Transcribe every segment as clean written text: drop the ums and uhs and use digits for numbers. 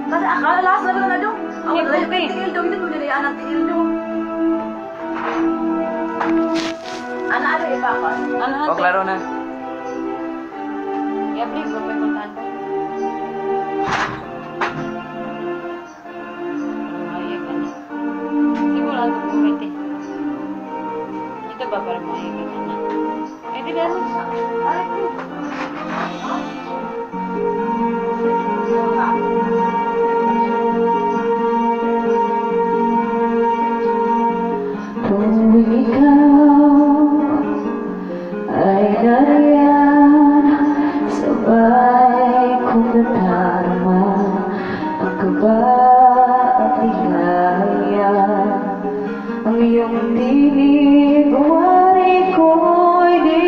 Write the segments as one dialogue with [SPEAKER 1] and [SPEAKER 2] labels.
[SPEAKER 1] Kasi akala lakas na na doon. Ako na yung tingil doon. Hindi mo nila anak tingil doon. Ano ipapas?
[SPEAKER 2] O, klaro na.
[SPEAKER 3] Yabli, ba may puntahan ko? Mayag ka na. Siguro ako kumit eh. Ito ba para mayag ka na? Ay, di gano'n. Ay, ko.
[SPEAKER 4] Kung ikaw ay nariyan, sabay kong natarama ang kaba at ligaya. Ang iyong tinig, wari ko'y di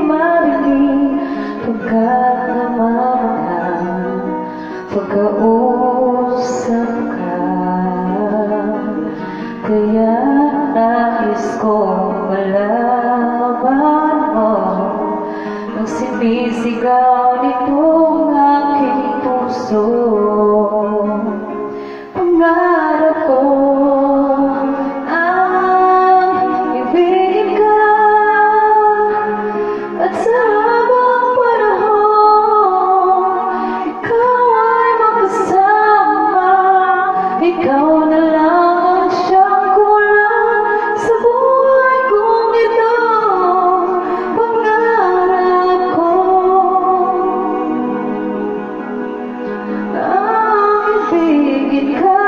[SPEAKER 4] marinig pagkat namamahan, pagkausap ka. Kaya nais kong malaman mo ang sinisigaw nitong aking puso. Pangarap ko ang ibigin ka at sa habang panahon ikaw ay makasama. Ikaw na lang ang siyang kulang sa buhay kong ito. Pangarap ko ang ibigin ka.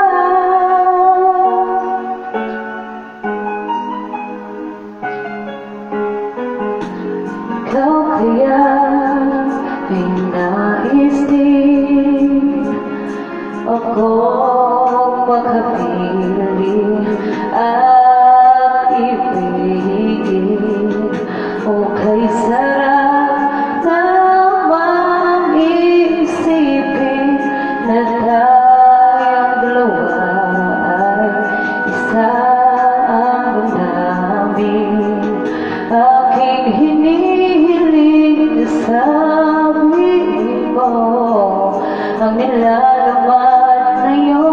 [SPEAKER 4] Ikaw kaya ay nais din akong makapili at ibigin. O kay sarap namang isipin na tayong dalawa ay isang namin. Aking hinihiling na sabi mo ang nilalaman na yun.